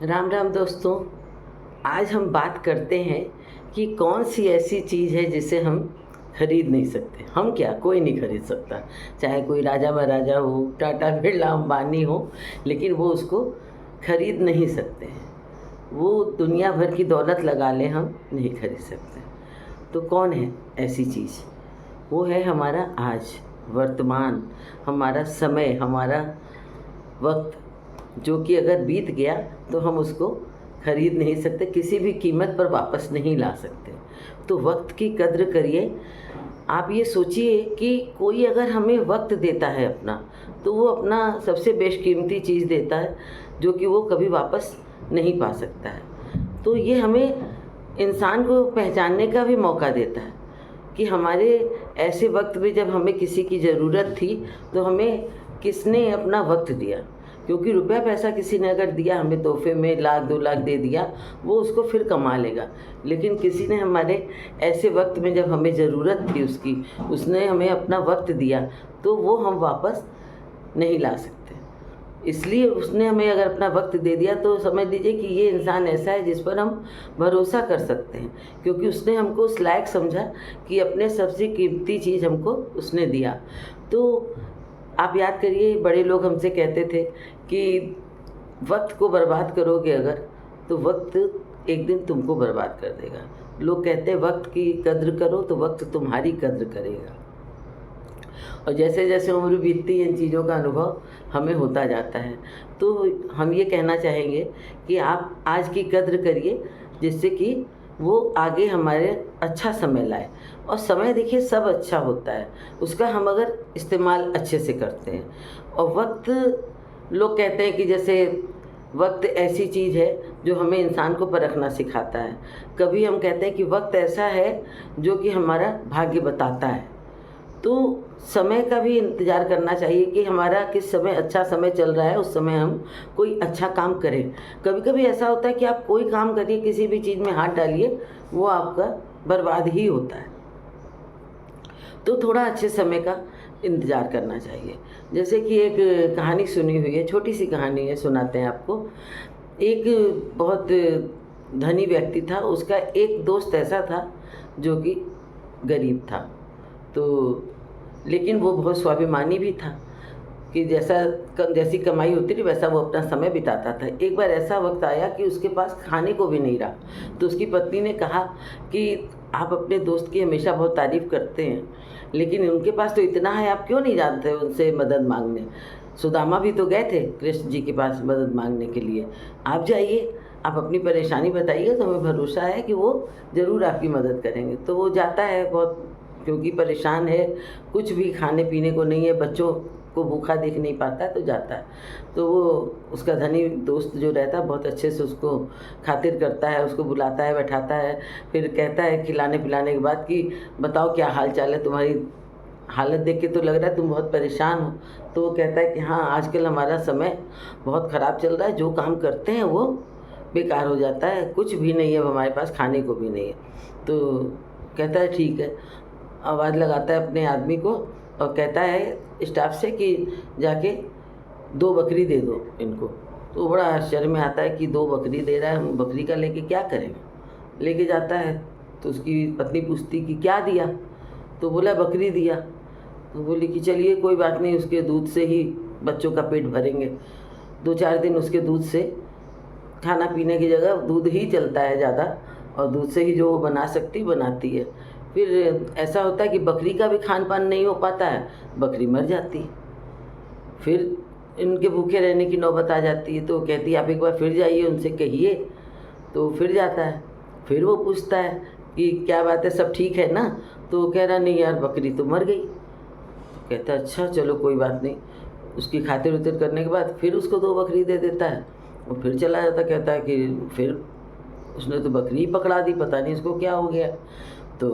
राम राम दोस्तों। आज हम बात करते हैं कि कौन सी ऐसी चीज़ है जिसे हम खरीद नहीं सकते। हम क्या, कोई नहीं खरीद सकता। चाहे कोई राजा महाराजा हो, टाटा बिरला अंबानी हो, लेकिन वो उसको खरीद नहीं सकते हैं। वो दुनिया भर की दौलत लगा लें, हम नहीं खरीद सकते। तो कौन है ऐसी चीज़? वो है हमारा आज, वर्तमान, हमारा समय, हमारा वक्त, जो कि अगर बीत गया तो हम उसको खरीद नहीं सकते, किसी भी कीमत पर वापस नहीं ला सकते। तो वक्त की कद्र करिए। आप ये सोचिए कि कोई अगर हमें वक्त देता है अपना, तो वो अपना सबसे बेशकीमती चीज़ देता है, जो कि वो कभी वापस नहीं पा सकता है। तो ये हमें इंसान को पहचानने का भी मौका देता है कि हमारे ऐसे वक्त में जब हमें किसी की ज़रूरत थी, तो हमें किसने अपना वक्त दिया। क्योंकि रुपया पैसा किसी ने अगर दिया हमें तोहफे में, लाख 2 लाख दे दिया, वो उसको फिर कमा लेगा। लेकिन किसी ने हमारे ऐसे वक्त में जब हमें ज़रूरत थी उसकी, उसने हमें अपना वक्त दिया, तो वो हम वापस नहीं ला सकते। इसलिए उसने हमें अगर अपना वक्त दे दिया, तो समझ लीजिए कि ये इंसान ऐसा है जिस पर हम भरोसा कर सकते हैं, क्योंकि उसने हमको उस लायक समझा कि अपने सबसे कीमती चीज़ हमको उसने दिया। तो आप याद करिए, बड़े लोग हमसे कहते थे कि वक्त को बर्बाद करोगे अगर, तो वक्त एक दिन तुमको बर्बाद कर देगा। लोग कहते हैं वक्त की कद्र करो तो वक्त तुम्हारी कद्र करेगा। और जैसे जैसे उम्र बीतती है, इन चीज़ों का अनुभव हमें होता जाता है। तो हम ये कहना चाहेंगे कि आप आज की कद्र करिए, जिससे कि वो आगे हमारे अच्छा समय लाए। और समय देखिए सब अच्छा होता है, उसका हम अगर इस्तेमाल अच्छे से करते हैं। और वक्त, लोग कहते हैं कि जैसे वक्त ऐसी चीज़ है जो हमें इंसान को परखना सिखाता है। कभी हम कहते हैं कि वक्त ऐसा है जो कि हमारा भाग्य बताता है। तो समय का भी इंतज़ार करना चाहिए कि हमारा किस समय अच्छा समय चल रहा है, उस समय हम कोई अच्छा काम करें। कभी कभी ऐसा होता है कि आप कोई काम करिए, किसी भी चीज़ में हाथ डालिए, वो आपका बर्बाद ही होता है। तो थोड़ा अच्छे समय का इंतज़ार करना चाहिए। जैसे कि एक कहानी सुनी हुई है, छोटी सी कहानी है, सुनाते हैं आपको। एक बहुत धनी व्यक्ति था, उसका एक दोस्त ऐसा था जो कि गरीब था। तो लेकिन वो बहुत स्वाभिमानी भी था कि जैसी कमाई होती थी वैसा वो अपना समय बिताता था। एक बार ऐसा वक्त आया कि उसके पास खाने को भी नहीं रहा। तो उसकी पत्नी ने कहा कि आप अपने दोस्त की हमेशा बहुत तारीफ़ करते हैं, लेकिन उनके पास तो इतना है, आप क्यों नहीं जाते उनसे मदद मांगने? सुदामा भी तो गए थे कृष्ण जी के पास मदद मांगने के लिए। आप जाइए, आप अपनी परेशानी बताइए, तो हमें भरोसा है कि वो ज़रूर आपकी मदद करेंगे। तो वो जाता है, बहुत क्योंकि परेशान है, कुछ भी खाने पीने को नहीं है, बच्चों को भूखा देख नहीं पाता है, तो जाता है। तो वो उसका धनी दोस्त जो रहता है बहुत अच्छे से उसको खातिर करता है, उसको बुलाता है, बैठाता है, फिर कहता है खिलाने पिलाने के बाद कि बताओ क्या हाल चाल है, तुम्हारी हालत देख के तो लग रहा है तुम बहुत परेशान हो। तो वो कहता है कि हाँ, आजकल हमारा समय बहुत ख़राब चल रहा है, जो काम करते हैं वो बेकार हो जाता है, कुछ भी नहीं है, अब हमारे पास खाने को भी नहीं है। तो कहता है ठीक है। आवाज़ लगाता है अपने आदमी को और कहता है स्टाफ से कि जाके 2 बकरी दे दो इनको। तो वो बड़ा आश्चर्य में आता है कि 2 बकरी दे रहा है, हम बकरी का लेके क्या करेंगे। लेके जाता है तो उसकी पत्नी पूछती कि क्या दिया? तो बोला बकरी दिया। तो बोली कि चलिए कोई बात नहीं, उसके दूध से ही बच्चों का पेट भरेंगे। 2-4 दिन उसके दूध से खाना पीने की जगह दूध ही चलता है ज़्यादा, और दूध से ही जो वो बना सकती बनाती है। फिर ऐसा होता है कि बकरी का भी खान पान नहीं हो पाता है, बकरी मर जाती है। फिर इनके भूखे रहने की नौबत आ जाती है। तो कहती है आप एक बार फिर जाइए, उनसे कहिए। तो फिर जाता है, फिर वो पूछता है कि क्या बात है, सब ठीक है ना? तो वो कह रहा नहीं यार, बकरी तो मर गई। कहता है अच्छा चलो कोई बात नहीं। उसकी खातिर उतिर करने के बाद फिर उसको 2 बकरी दे देता है। वो फिर चला जाता, कहता है कि फिर उसने तो बकरी ही पकड़ा दी, पता नहीं इसको क्या हो गया। तो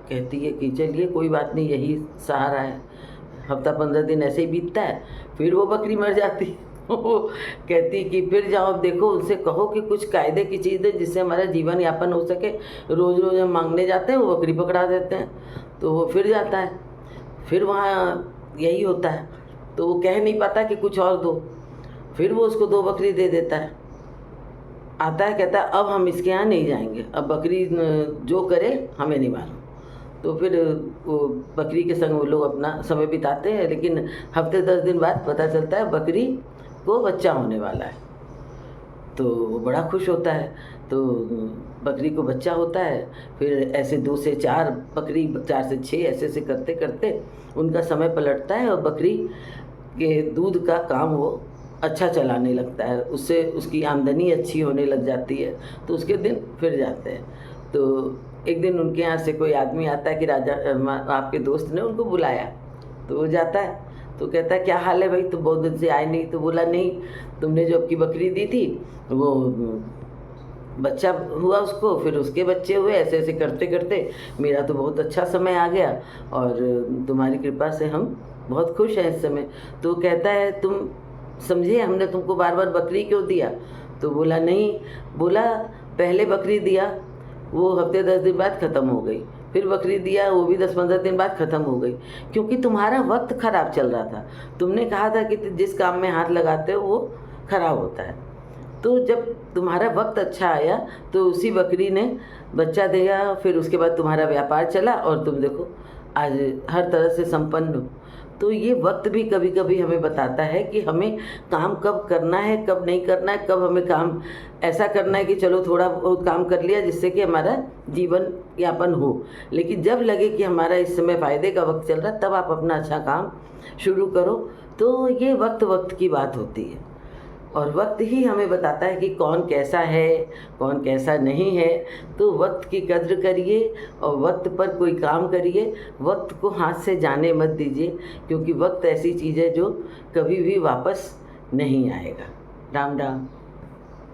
कहती है कि चलिए कोई बात नहीं, यही सहारा है। हफ्ता 15 दिन ऐसे ही बीतता है, फिर वो बकरी मर जाती है। वो कहती कि फिर जाओ, अब देखो उनसे कहो कि कुछ कायदे की चीज़ है जिससे हमारा जीवन यापन हो सके। रोज़ रोज़ हम मांगने जाते हैं, वो बकरी पकड़ा देते हैं। तो वो फिर जाता है, फिर वहाँ यही होता है। तो वो कह नहीं पाता कि कुछ और दो, फिर वो उसको 2 बकरी दे देता है। आता है, कहता है अब हम इसके यहाँ नहीं जाएंगे, अब बकरी जो करे हमें नहीं मालूम। तो फिर वो बकरी के संग वो लोग अपना समय बिताते हैं, लेकिन हफ्ते 10 दिन बाद पता चलता है बकरी को बच्चा होने वाला है। तो वो बड़ा खुश होता है। तो बकरी को बच्चा होता है, फिर ऐसे 2 से 4 बकरी, 4 से 6 ऐसे ऐसे करते करते उनका समय पलटता है और बकरी के दूध का काम वो अच्छा चलाने लगता है, उससे उसकी आमदनी अच्छी होने लग जाती है। तो उसके दिन फिर जाते हैं। तो एक दिन उनके यहाँ से कोई आदमी आता है कि राजा आपके दोस्त ने उनको बुलाया। तो वो जाता है, तो कहता है क्या हाल है भाई, तुम बहुत दिन से आए नहीं। तो बोला नहीं, तुमने जो आपकी बकरी दी थी वो बच्चा हुआ उसको, फिर उसके बच्चे हुए, ऐसे ऐसे करते करते मेरा तो बहुत अच्छा समय आ गया और तुम्हारी कृपा से हम बहुत खुश हैं इस समय। तो कहता है तुम समझे हमने तुमको बार बार बकरी क्यों दिया। तो बोला नहीं, बोला पहले बकरी दिया वो हफ्ते 10 दिन बाद ख़त्म हो गई, फिर बकरी दिया वो भी 10-15 दिन बाद ख़त्म हो गई, क्योंकि तुम्हारा वक्त ख़राब चल रहा था। तुमने कहा था कि जिस काम में हाथ लगाते हो वो ख़राब होता है। तो जब तुम्हारा वक्त अच्छा आया तो उसी बकरी ने बच्चा दिया, फिर उसके बाद तुम्हारा व्यापार चला और तुम देखो आज हर तरह से संपन्न हो। तो ये वक्त भी कभी कभी हमें बताता है कि हमें काम कब करना है, कब नहीं करना है, कब हमें काम ऐसा करना है कि चलो थोड़ा बहुत काम कर लिया जिससे कि हमारा जीवन यापन हो। लेकिन जब लगे कि हमारा इस समय फ़ायदे का वक्त चल रहा है तब आप अपना अच्छा काम शुरू करो। तो ये वक्त वक्त की बात होती है और वक्त ही हमें बताता है कि कौन कैसा है, कौन कैसा नहीं है। तो वक्त की कद्र करिए और वक्त पर कोई काम करिए, वक्त को हाथ से जाने मत दीजिए, क्योंकि वक्त ऐसी चीज़ है जो कभी भी वापस नहीं आएगा। राम राम।